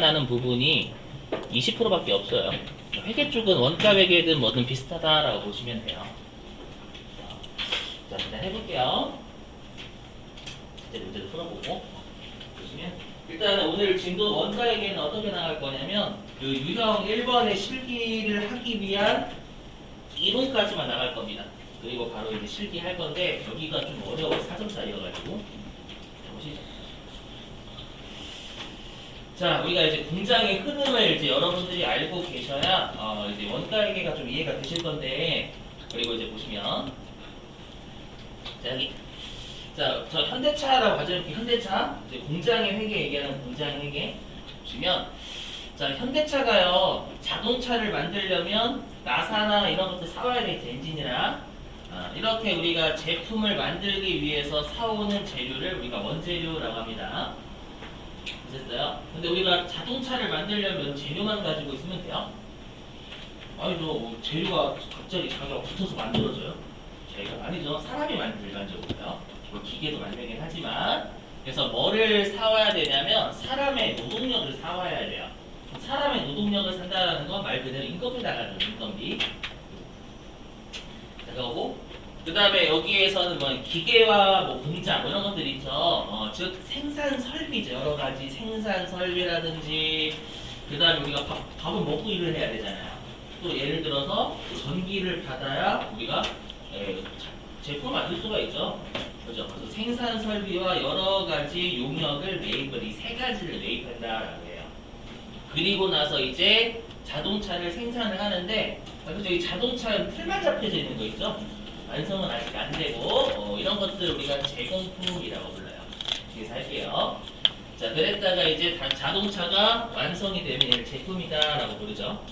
나는 부분이 20%밖에 없어요. 회계 쪽은 원가 회계든 뭐든 비슷하다라고 보시면 돼요. 자, 일단 해볼게요. 이제 문제도 풀어보고 보시면 일단 오늘 진도 원가 회계는 어떻게 나갈 거냐면 그 유형 1번의 실기를 하기 위한 이론까지만 나갈 겁니다. 그리고 바로 이제 실기할 건데 여기가 좀 어려워 4점짜리여가지고 보시죠. 자, 우리가 이제 공장의 흐름을 이제 여러분들이 알고 계셔야 이제 원가 회계가 좀 이해가 되실 건데 그리고 이제 보시면 자 여기 저 현대차라고 가져올게요. 현대차 이제 공장의 회계 얘기하는 공장의 회계 보시면 자 현대차가요 자동차를 만들려면 나사나 이런 것들 사와야 되겠죠. 엔진이나 이렇게 우리가 제품을 만들기 위해서 사오는 재료를 우리가 원재료라고 합니다. 됐어요? 근데 우리가 자동차를 만들려면 재료만 가지고 있으면 돼요? 아니죠. 뭐 재료가 갑자기 자기가 붙어서 만들어져요? 재료가 아니죠. 사람이 일반적으로요. 뭐 기계도 만들긴 하지만 그래서 뭐를 사와야 되냐면 사람의 노동력을 사와야 돼요. 사람의 노동력을 산다는 건 말 그대로 인건비 나가는 인건비. 그거고 그 다음에 여기에서는 뭐 기계와 뭐 공장 뭐 이런 것들 있죠. 즉 생산 설비죠. 여러 가지 생산 설비라든지 그 다음에 우리가 밥을 먹고 일을 해야 되잖아요. 또 예를 들어서 전기를 받아야 우리가 제품을 만들 수가 있죠. 그죠? 그래서 생산 설비와 여러 가지 용역을 매입을 이 세 가지를 매입한다라고 해요. 그리고 나서 이제 자동차를 생산을 하는데 그죠? 이 자동차는 틀만 잡혀져 있는 거 있죠? 완성은 아직 안 되고 이런 것들 우리가 제공품이라고 불러요. 여기서 할게요. 자, 그랬다가 이제 자동차가 완성이 되면 얘를 제품이다라고 부르죠.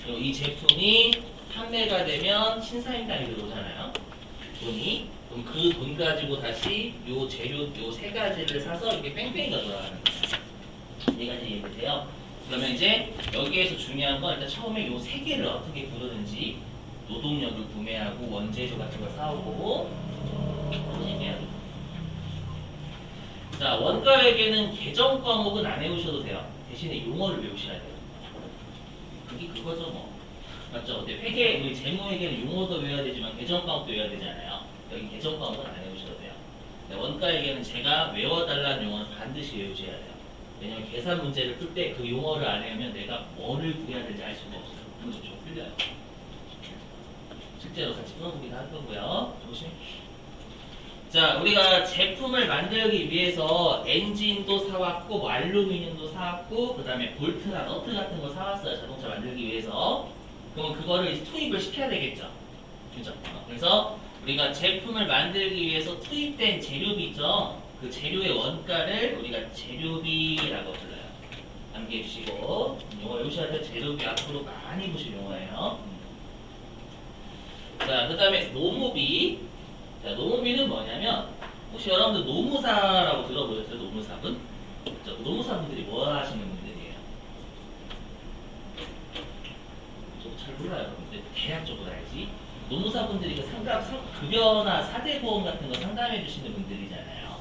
그리고 이 제품이 판매가 되면 신사임당이 들어오잖아요. 돈이. 그럼 그 돈 가지고 다시 요 재료 요 세 가지를 사서 이렇게 뺑뺑이가 돌아가는 거예요. 이해가 이해되세요? 그러면 이제 여기에서 중요한 건 일단 처음에 요 세 개를 어떻게 부르는지 노동력을 구매하고 원재료 같은 걸 사오고 보시면 자 원가 회계는 계정 과목은 안 외우셔도 돼요. 대신에 용어를 외우셔야 돼요. 그게 그거죠 뭐 맞죠? 근데 회계 우리 재무 회계는 용어도 외워야 되지만 계정 과목도 외워야 되잖아요. 여기 계정 과목은 안 외우셔도 돼요. 원가 회계는 제가 외워달라는 용어는 반드시 외우셔야 돼요. 왜냐면 계산 문제를 풀 때 그 용어를 안 외우면 내가 뭐를 구해야 될지 알 수가 없어요. 그건 좀 틀려요. 실제로 같이 풀어보기도 할 거고요. 조심. 자, 우리가 제품을 만들기 위해서 엔진도 사왔고, 뭐 알루미늄도 사왔고, 그 다음에 볼트나 너트 같은 거 사왔어요. 자동차 만들기 위해서. 그러면 그거를 이제 투입을 시켜야 되겠죠. 그죠? 그래서 우리가 제품을 만들기 위해서 투입된 재료비 있죠. 그 재료의 원가를 우리가 재료비라고 불러요. 암기해 주시고, 용어 외우셔야 돼요. 재료비 앞으로 많이 보실 용어예요. 자, 그 다음에 노무비. 자, 노무비는 뭐냐면 혹시 여러분들 노무사라고 들어보셨어요? 노무사분? 자, 노무사분들이 뭐 하시는 분들이에요? 저도 잘 몰라요. 근데 대략적으로 알지? 노무사분들이 그 급여나 사대보험 같은 거 상담해 주시는 분들이잖아요.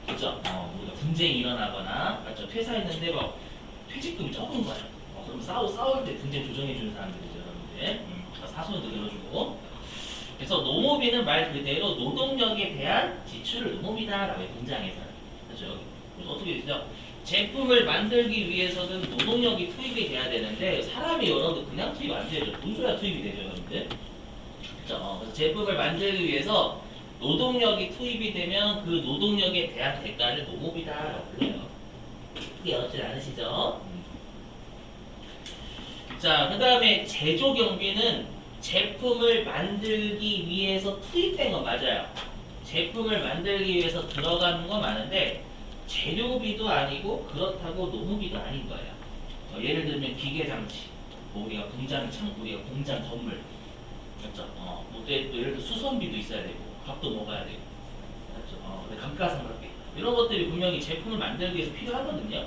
그죠? 우리가 분쟁이 일어나거나 맞죠? 퇴사했는데 막 퇴직금이 적은 거예요. 그럼 싸울 때 분쟁 조정해 주는 사람들이죠, 여러분들. 사소원도 들어주고. 그래서 노무비는 말 그대로 노동력에 대한 지출을 노무비다라고 해요. 공장에서는. 그렇죠? 그래서 어떻게 되죠? 제품을 만들기 위해서는 노동력이 투입이 돼야 되는데 사람이 여러분들 그냥 투입 안 되죠. 돈 줘야 투입이 되죠, 여러분들. 그렇죠? 그래서 제품을 만들기 위해서 노동력이 투입이 되면 그 노동력에 대한 대가를 노무비다라고 불러요. 그게 어렵지 않으시죠? 자, 그 다음에 제조 경비는 제품을 만들기 위해서 투입된 건 맞아요. 제품을 만들기 위해서 들어가는 건 많은데 재료비도 아니고 그렇다고 노무비도 아닌 거예요. 예를 들면 기계 장치, 뭐 우리가 공장 건물, 맞죠? 뭐 예를 들어 수선비도 있어야 되고 밥도 먹어야 되고, 맞죠? 감가상각비 이런 것들이 분명히 제품을 만들기 위해서 필요하거든요.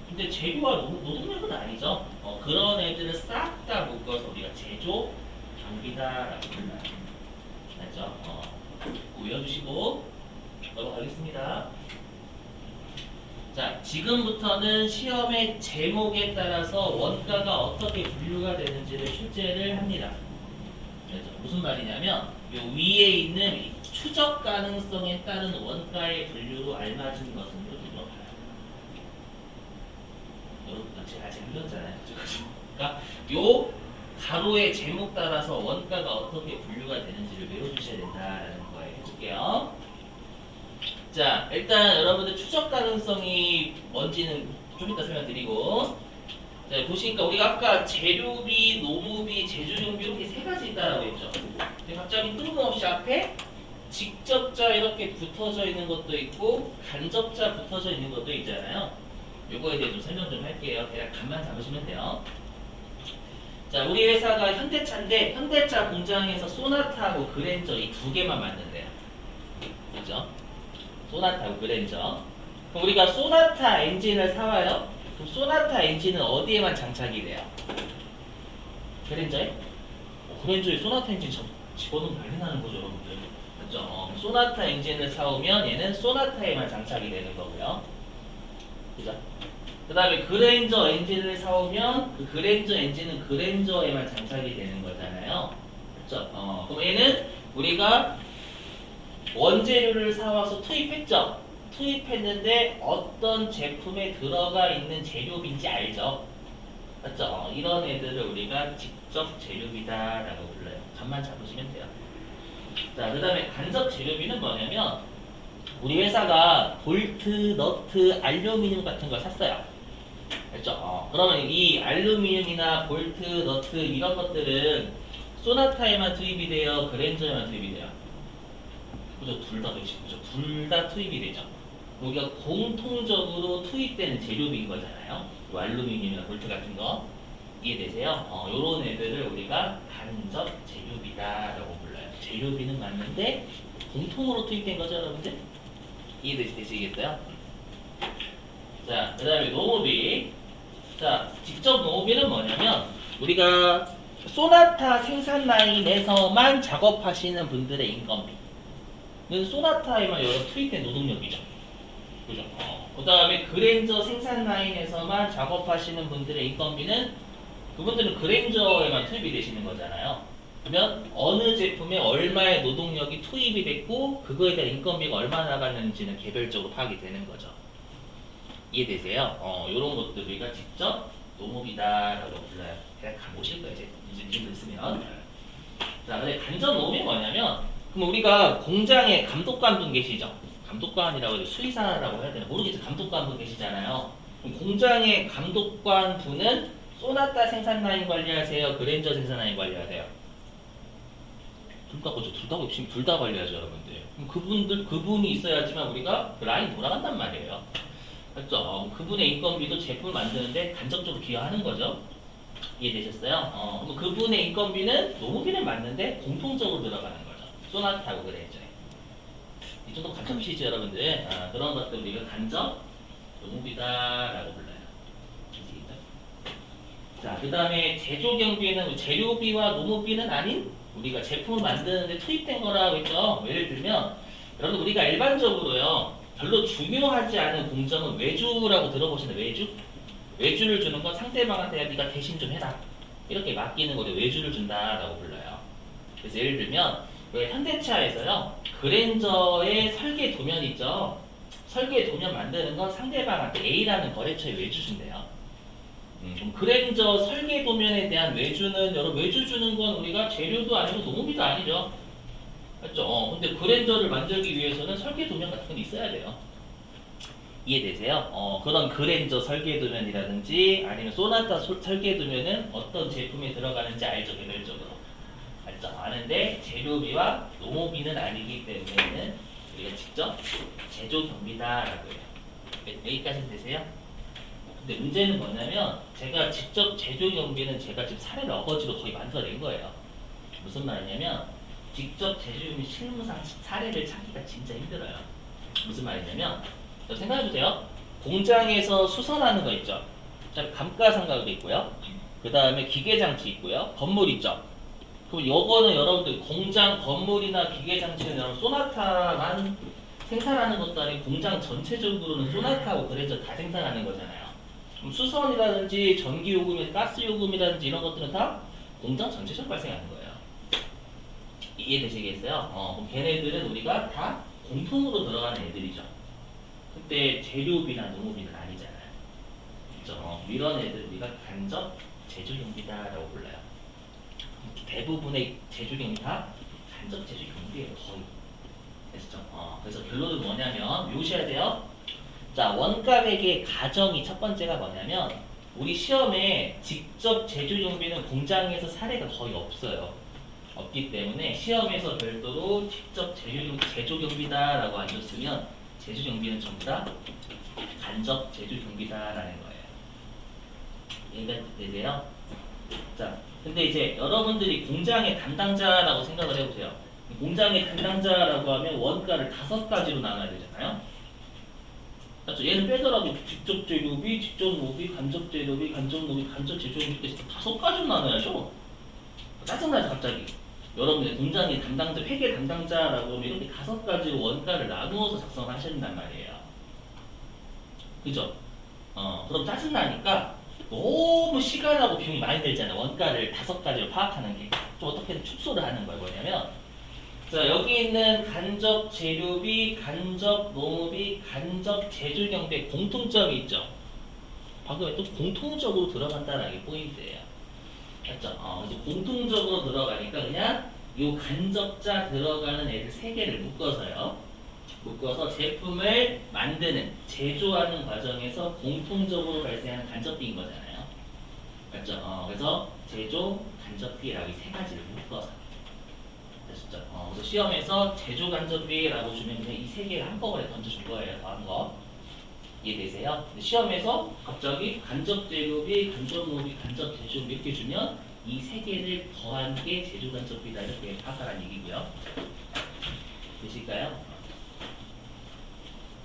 근데 재료와 노동력은 아니죠. 그런 애들을 싹 다 묶어서 우리가 제조 경비다라고 불러요. 알죠? 외워주시고 넘어가겠습니다. 자, 지금부터는 시험의 제목에 따라서 원가가 어떻게 분류가 되는지를 출제를 합니다. 그래서 무슨 말이냐면 요 위에 있는 이 추적 가능성에 따른 원가의 분류로 알맞은 것은 물어봐요. 여러분 제가 아직 안 배웠잖아요. 그러니까 요 가로의 제목 따라서 원가가 어떻게 분류가 되는지를 외워주셔야 된다라는 거예요. 해볼게요. 자, 일단 여러분들 추적 가능성이 뭔지는 좀 이따 설명드리고, 자, 보시니까 우리가 아까 재료비, 노무비, 제조용비 이렇게 세 가지 있다라고 했죠. 근데 갑자기 뜬금없이 앞에 직접자 이렇게 붙어져 있는 것도 있고 간접자 붙어져 있는 것도 있잖아요. 요거에 대해 좀 설명 좀 할게요. 그냥 간만 잡으시면 돼요. 자, 우리 회사가 현대차인데 현대차 공장에서 소나타하고 그랜저 이 두 개만 만든대요. 그죠? 소나타하고 그랜저. 그럼 우리가 소나타 엔진을 사와요. 그럼 소나타 엔진은 어디에만 장착이 돼요? 그랜저에? 그랜저에 소나타 엔진 집어넣으면 난리 나는 거죠, 여러분들. 그죠? 소나타 엔진을 사오면 얘는 소나타에만 장착이 되는 거고요. 그죠? 그 다음에 그랜저 엔진을 사오면 그 그랜저 엔진은 그랜저에만 장착이 되는 거잖아요. 그렇죠? 그럼 얘는 우리가 원재료를 사와서 투입했죠. 투입했는데 어떤 제품에 들어가 있는 재료비인지 알죠. 맞죠? 이런 애들을 우리가 직접 재료비다라고 불러요. 간만 잡으시면 돼요. 자, 그 다음에 간접 재료비는 뭐냐면 우리 회사가 볼트, 너트, 알루미늄 같은 걸 샀어요. 알죠? 그러면 이 알루미늄이나 볼트, 너트 이런 것들은 소나타에만 투입이 돼요? 그랜저에만 투입이 돼요? 그죠? 둘 다 되죠. 그죠? 둘 다 투입이 되죠. 우리가 공통적으로 투입되는 재료비인 거잖아요. 알루미늄이나 볼트 같은 거 이해되세요? 요런 애들을 우리가 간접 재료비다라고 불러요. 재료비는 맞는데 공통으로 투입된 거죠, 여러분들? 이해되시겠어요? 자, 그 다음에 노무비. 자, 직접 노무비는 뭐냐면 우리가 소나타 생산 라인에서만 작업하시는 분들의 인건비는 소나타에만 여러 투입된 노동력이죠. 그죠? 그 다음에 그랜저 생산 라인에서만 작업하시는 분들의 인건비는 그분들은 그랜저에만 투입이 되시는 거잖아요. 그러면 어느 제품에 얼마의 노동력이 투입이 됐고 그거에 대한 인건비가 얼마나 나갔는지는 개별적으로 파악이 되는 거죠. 이해되세요? 이런 것들 우리가 직접 노무비다라고 불러요. 그냥 가보실 거예요. 이제 좀 있으면. 자, 근데 간접 노무이 뭐냐면 그럼 우리가 공장에 감독관 분 계시죠? 감독관이라고 해도 수의사라고 해야 되나 모르겠죠. 감독관 분 계시잖아요. 그럼 공장의 감독관 분은 소나타 생산 라인 관리하세요? 그랜저 생산 라인 관리하세요? 둘 다 거죠. 둘 다 욕심 둘 다 관리하죠, 여러분들. 그럼 그분이 있어야지만 우리가 그 라인 돌아간단 말이에요. 맞죠? 그분의 인건비도 제품을 만드는데 간접적으로 기여하는 거죠. 이해되셨어요? 그럼 그분의 인건비는 노무비는 맞는데 공통적으로 들어가는 거죠. 소나타하고 그랜저. 이 정도 간접이시죠, 여러분들? 그런 것들 우리가 간접 노무비다라고 불러요. 자, 그 다음에 제조 경비는 재료비와 노무비는 아닌 우리가 제품을 만드는데 투입된 거라고 했죠. 예를 들면 여러분 우리가 일반적으로요 별로 중요하지 않은 공정은 외주라고 들어보시나요? 외주? 외주를 주는 건 상대방한테 네가 대신 좀 해라 이렇게 맡기는 거를 외주를 준다라고 불러요. 그래서 예를 들면 왜 현대차에서요 그랜저의 설계 도면 있죠. 설계 도면 만드는 건 상대방한테 A라는 거래처에 외주 준대요. 그랜저 설계 도면에 대한 외주는 여러분 외주 주는 건 우리가 재료도 아니고 노무비도 아니죠. 맞죠? 근데 그랜저를 만들기 위해서는 설계 도면 같은 건 있어야 돼요. 이해되세요? 그런 그랜저 설계 도면이라든지 아니면 소나타 설계 도면은 어떤 제품에 들어가는지 알죠, 개별적으로. 알죠? 아는데 재료비와 노무비는 아니기 때문에는 우리가 직접 제조 경비다라고 해요. 여기까지는 되세요? 근데 문제는 뭐냐면 제가 직접 제조 경비는 제가 지금 사례를 어거지로 거의 만들어낸 거예요. 무슨 말이냐면 직접 제조 경비 실무상 사례를 찾기가 진짜 힘들어요. 무슨 말이냐면 생각해보세요. 공장에서 수선하는 거 있죠. 감가상각도 있고요. 그 다음에 기계장치 있고요. 건물 있죠. 그럼 요거는 여러분들 공장 건물이나 기계장치는 여러분 소나타만 생산하는 것도 아니고 공장 전체적으로는 소나타하고 그래서 다 생산하는 거잖아요. 그럼 수선이라든지 전기요금, 가스요금이라든지 이런 것들은 다 공장 전체적으로 발생하는 거예요. 이해되시겠어요? 그럼 걔네들은 우리가 다 공통으로 들어가는 애들이죠. 그때 재료비나 농업비는 아니잖아요. 그렇죠? 이런 애들 우리가 간접 제조경비다라고 불러요. 대부분의 제조경비 다 간접 제조경비예요, 거의. 됐죠? 그래서 결론은 뭐냐면 묘시해야 돼요. 자, 원가액의 가정이 첫 번째가 뭐냐면 우리 시험에 직접 제조경비는 공장에서 사례가 거의 없어요. 없기 때문에 시험에서 별도로 직접 제조경비다라고 안 줬으면 제조경비는 전부 다 간접 제조경비다라는 거예요. 이해가 되세요? 자, 근데 이제 여러분들이 공장의 담당자라고 생각을 해보세요. 공장의 담당자라고 하면 원가를 5가지로 나눠야 되잖아요. 맞죠? 얘는 빼더라도 직접 재료비, 직접 노비, 간접 재료비, 간접 노비, 간접 제조비 이렇게 5가지로 나눠야죠. 짜증나죠 갑자기. 여러분들 공장의 담당자, 회계 담당자라고 하면 이렇게 5가지로 원가를 나누어서 작성을 하셔야 된단 말이에요. 그죠? 그럼 짜증나니까 너무 시간하고 비용이 많이 들잖아요. 원가를 5가지로 파악하는 게. 좀 어떻게든 축소를 하는 거예요. 뭐냐면 자, 여기 있는 간접 재료비, 간접 농업비, 간접 제조경비의 공통점이 있죠. 방금 또 공통적으로 들어간다는 게 포인트예요. 맞죠? 그래서 공통적으로 들어가니까 그냥 이 간접자 들어가는 애들 3개를 묶어서요. 묶어서 제품을 만드는, 제조하는 과정에서 공통적으로 발생하는 간접비인 거잖아요. 맞죠? 그래서 제조, 간접비라고 이 3가지를 묶어서. 됐죠? 그래서 시험에서 제조 간접비라고 주면 그냥 이 3개를 한꺼번에 던져줄 거예요. 더한 거. 이해되세요? 시험에서 갑자기 간접 재료비, 간접 노비, 간접 제조비 이렇게 주면 이 3개를 더한 게 제조 간접비다 이렇게 파악하라는 얘기고요. 되실까요?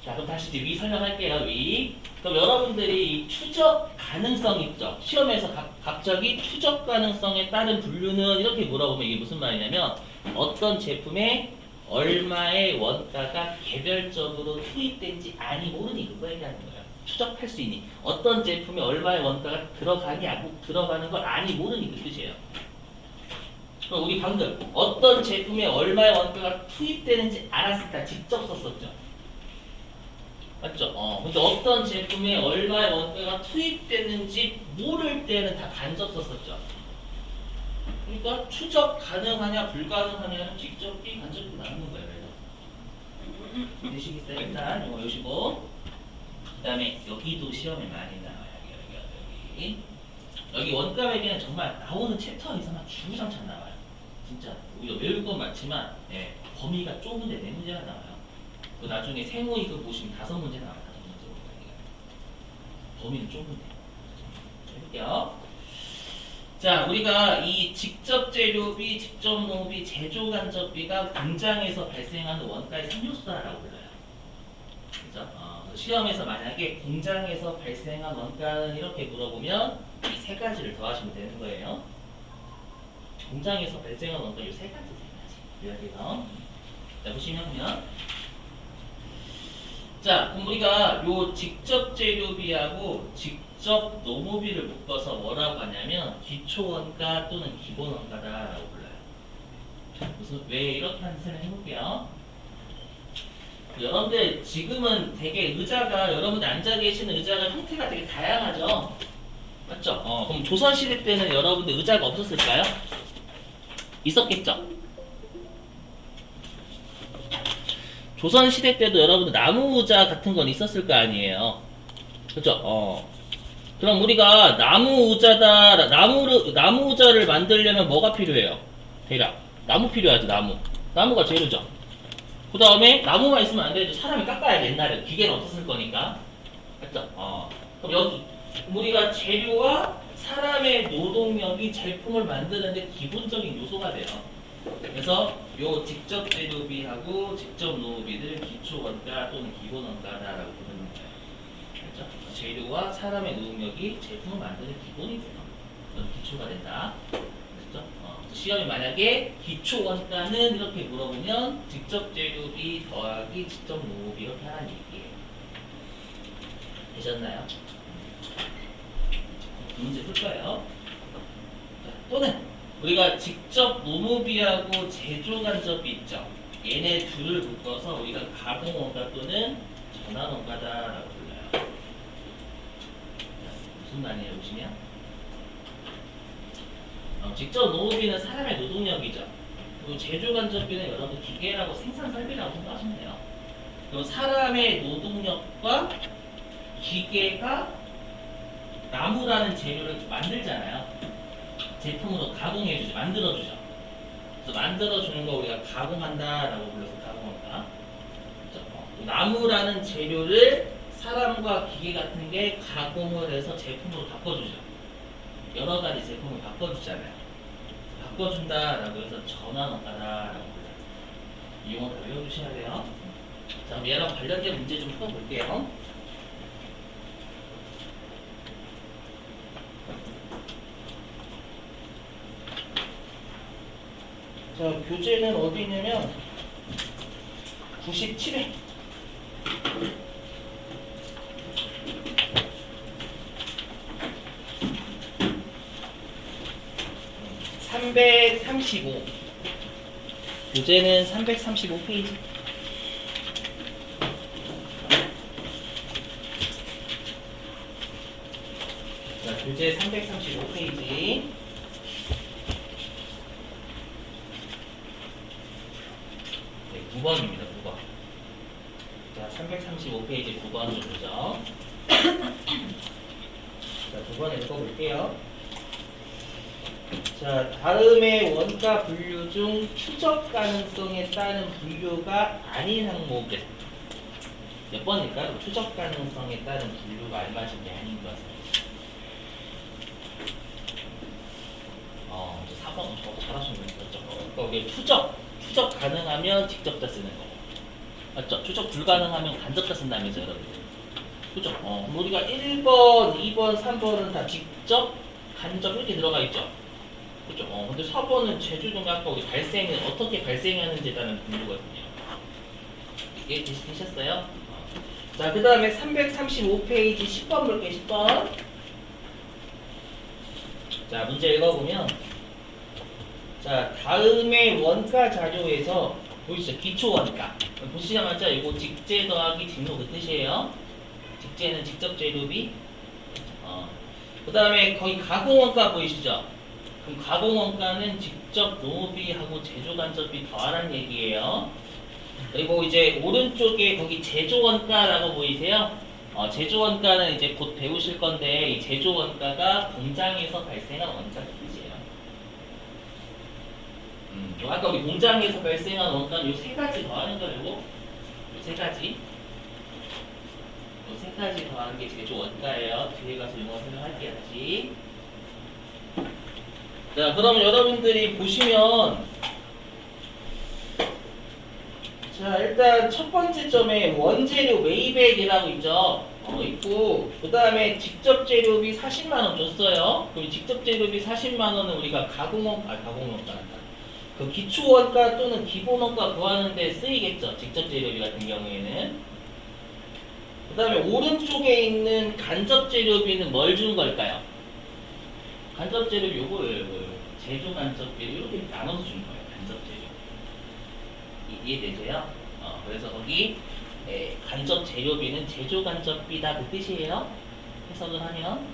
자, 그럼 다시 이제 위 설명할게요. 위. 그럼 여러분들이 이 추적 가능성 있죠? 시험에서 갑자기 추적 가능성에 따른 분류는 이렇게 물어보면 이게 무슨 말이냐면 어떤 제품에 얼마의 원가가 개별적으로 투입된지 아니 모르니 그거 얘기하는 거예요. 추적할 수 있니? 어떤 제품에 얼마의 원가가 들어가냐고 들어가는 걸 아니 모르니 그 뜻이에요. 그럼 우리 방금 어떤 제품에 얼마의 원가가 투입되는지 알았을 때 직접 썼었죠. 맞죠? 근데 어떤 제품에 얼마의 원가가 투입됐는지 모를 때는 다 간접 썼었죠. 그러니까 추적 가능하냐 불가능하냐는 직접 이 간접으로 나누는 거예요. 그래서 되시겠어요? 일단 이거 외우시고 그 다음에 여기도 시험에 많이 나와요. 여기 원가 매기는 정말 나오는 챕터 이상만 주구장창 나와요. 진짜 오히려 외울 건 많지만 범위가 좁은데 4문제가 나와요. 그 나중에 세모이 그 보시면 5문제 나와요. 5문제 범위는 좁은데 해볼게요. 자, 우리가 이 직접 재료비, 직접 농업비, 제조 간접비가 공장에서 발생하는 원가의 3요소다라고 불러요. 그죠? 시험에서 만약에 공장에서 발생한 원가는 이렇게 물어보면 이 3가지를 더하시면 되는 거예요. 공장에서 발생한 원가 이 3가지. 이렇게요. 자, 보시면요. 자, 그럼 우리가 요 직접 재료비하고 직접 농업비를 묶어서 뭐라고 하냐면 기초원가 또는 기본원가다라고 불러요. 왜 이렇게 하는지 설명해볼게요. 여러분들 지금은 되게 의자가 여러분들 앉아 계시는 의자가 형태가 되게 다양하죠. 맞죠? 그럼 조선시대 때는 여러분들 의자가 없었을까요? 있었겠죠? 조선시대 때도 여러분들 나무 의자 같은 건 있었을 거 아니에요. 그죠? 그럼 우리가 나무 의자다, 나무 의자를 만들려면 뭐가 필요해요? 대략. 나무 필요하죠, 나무. 나무가 재료죠. 그 다음에 나무만 있으면 안 되죠. 사람이 깎아야지, 옛날에. 기계는 없었을 거니까. 맞죠? 그럼 여기, 우리가 재료와 사람의 노동력이 제품을 만드는데 기본적인 요소가 돼요. 그래서 요 직접 재료비하고 직접 농업비를 기초원가 또는 기본원가다라고 부르는 거예요. 그렇죠? 재료와 사람의 노동력이 제품을 만드는 기본이 돼요. 그건 기초가 된다. 그렇죠? 시험이 만약에 기초 원가는 이렇게 물어보면 직접 재료비 더하기 직접 노무비 이렇게 하는 얘기예요. 되셨나요? 문제 풀 거예요. 자, 또는 우리가 직접 노무비하고 제조 간접비 있죠. 얘네 둘을 묶어서 우리가 가공 원가 또는 전환 원가다라고 불러요. 자, 무슨 말이에요 보시면? 직접 노무비는 사람의 노동력이죠. 그리고 제조 간접비는 여러분 기계라고 생산 설비라고 생각하시면 돼요. 그리고 사람의 노동력과 기계가 나무라는 재료를 만들잖아요. 제품으로 가공해주죠. 만들어주죠. 그래서 만들어주는 거 우리가 가공한다라고 불러서 가공한다. 나무라는 재료를 사람과 기계 같은 게 가공을 해서 제품으로 바꿔주죠. 여러 가지 제품을 바꿔주잖아요. 바꿔준다라고 해서 전환원가다라고 불러요. 이 용어 다 외워주셔야 돼요. 자, 그럼 얘랑 관련된 문제 좀 풀어볼게요. 자, 교재는 어디 있냐면 97회. 335. 교재는 335페이지. 자, 교재 335페이지. 네, 9번입니다. 9번. 자, 335페이지 9번 좀 보죠. 자, 9번 읽어볼게요. 자, 다음의 원가 분류 중 추적 가능성에 따른 분류가 아닌 항목은 몇 번일까요? 추적 가능성에 따른 분류가 알맞은 게 아닌 것은 4번 잘하시면 되죠. 거기 추적 가능하면 직접자 쓰는 거고 맞죠? 추적 불가능하면 간접자 쓴다면서요, 여러분들. 그죠? 그럼 우리가 1번, 2번, 3번은 다 직접, 간접 이렇게 들어가 있죠. 그죠? 근데 4번은 제조등 아까 우리 발생은 어떻게 발생하는지에 따른 분류거든요. 이게 되셨어요? 자, 그 다음에 335페이지 10번 볼게요, 10번. 자, 문제 읽어보면 자, 다음의 원가 자료에서 보시죠. 기초 원가. 보시자마자 이거 직재 더하기 직노 그 뜻이에요. 직재는 직접 재료비. 그 다음에 거기 가공 원가 보이시죠? 그럼 가공 원가는 직접 노무비하고 제조 간접비 더하라는 얘기예요. 그리고 이제 오른쪽에 거기 제조 원가라고 보이세요? 제조 원가는 이제 곧 배우실 건데 이 제조 원가가 공장에서 발생한 원가 뜻이에요. 아까 우리 공장에서 발생한 원가는 요 세 가지 더하는 거예요. 요 세 가지. 요 세 가지 더하는 게 제조 원가예요. 뒤에 가서 용어 설명할게요. 다시. 자, 그럼 여러분들이 보시면 자, 일단 첫 번째 점에 원재료 웨이백이라고 있죠. 있고 그 다음에 직접 재료비 40만원 줬어요. 그럼 직접 재료비 40만원은 우리가 가공원가 그 기초원가 또는 기본원가 구하는 데 쓰이겠죠. 직접 재료비 같은 경우에는. 그 다음에 오른쪽에 있는 간접 재료비는 뭘 준 걸까요? 간접 재료비 요거예요. 제조 간접비를 이렇게 나눠서 준 거예요. 간접 재료. 이해되세요? 그래서 거기 간접 재료비는 제조 간접비다 그 뜻이에요. 해석을 하면.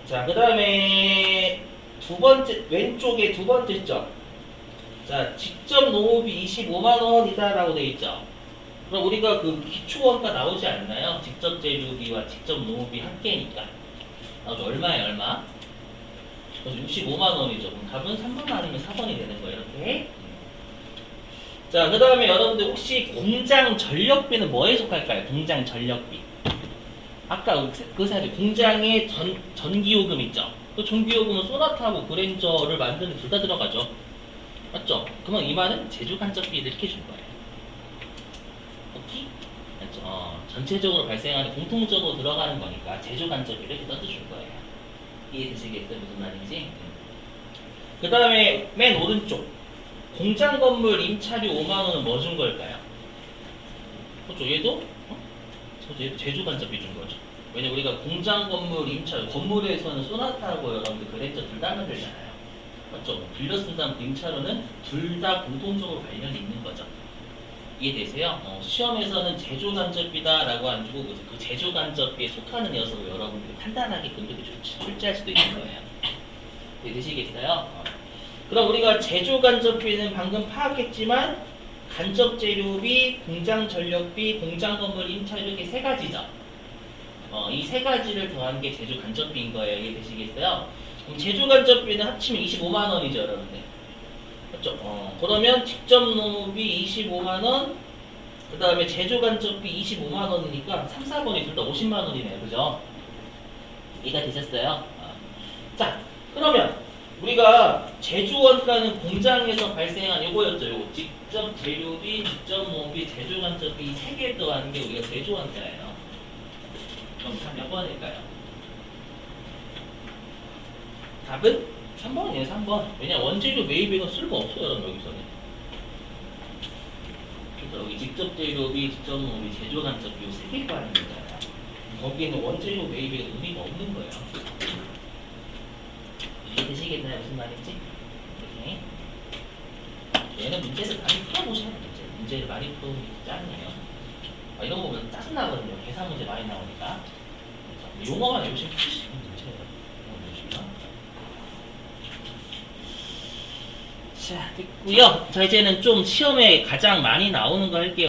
자, 그 다음에 두 번째, 왼쪽에 두 번째 점. 자, 직접 노무비 25만원이다 라고 되어 있죠. 그럼 우리가 그 기초원가 나오지 않나요? 직접 재료비와 직접 노무비 합계니까. 나오죠. 얼마에 얼마? 65만원이죠. 그럼 답은 3번 아니면 4번이 되는 거예요. 이렇게. 자, 그 다음에 여러분들 혹시 공장 전력비는 뭐에 속할까요? 공장 전력비. 아까 그 사실 공장에 전기요금 있죠? 그 전기요금은 소나타하고 그랜저를 만드는 둘 다 들어가죠. 맞죠? 그러면 이 말은 제조 간접비를 이렇게 준 거예요. 오케이? 맞죠? 전체적으로 발생하는 공통적으로 들어가는 거니까 제조 간접비를 이렇게 떠줄 거예요. 이해되시겠어요? 무슨 말인지? 그 다음에 맨 오른쪽 공장 건물 임차료 5만 원은 뭐 준 걸까요? 그렇죠. 얘도 얘도 제조 간접비 준 거죠. 왜냐 우리가 공장 건물 임차 건물에서는 소나타하고 여러분들 그랜저 둘 다 만들잖아요. 맞죠? 뭐 빌려 쓴 사람 임차료는 둘 다 공통적으로 관련이 있는 거죠. 이해되세요? 시험에서는 제조 간접비다라고 안 주고 그 제조 간접비에 속하는 녀석을 여러분들이 판단하게끔 이렇게 출제할 수도 있는 거예요. 이해되시겠어요? 그럼 우리가 제조 간접비는 방금 파악했지만 간접 재료비, 공장 전력비, 공장 건물 임차료 이렇게 세 가지죠. 이 세 가지를 더한 게 제조 간접비인 거예요. 이해되시겠어요? 그럼 제조 간접비는 합치면 25만 원이죠, 여러분들. 맞죠? 그러면 직접 농업비 25만 원, 그 다음에 제조 간접비 25만 원이니까 3, 4번이 둘 다 50만 원이네요. 그죠? 이해가 되셨어요? 자, 그러면 우리가 제조 원가는 공장에서 발생한 요거였죠. 요거 직접 재료비, 직접 농비, 제조 간접비 이 세 개 더하는 게 우리가 제조 원가예요. 그럼 답 몇 번일까요? 답은 3번이에요. 3번. 왜냐 원재료 매입액은 쓸모없어요. 여기서는. 그래서 여기 직접 재료비, 직접 농비, 제조 간접비 이 세 개가 하는 거잖아요. 거기에는 원재료 매입액은 의미가 없는 거예요. 이해되시겠나요? 무슨 말인지? 이렇게. 얘는 문제를 많이 풀어보셔야 돼요. 문제를 많이 풀어보는 게 짱이에요. 이런 거 보면 짜증나거든요. 계산 문제 많이 나오니까. 그래서 용어만 열심히 풀 수 있는 문제예요. 자, 됐고요. 자, 이제는 좀 시험에 가장 많이 나오는 거 할게요.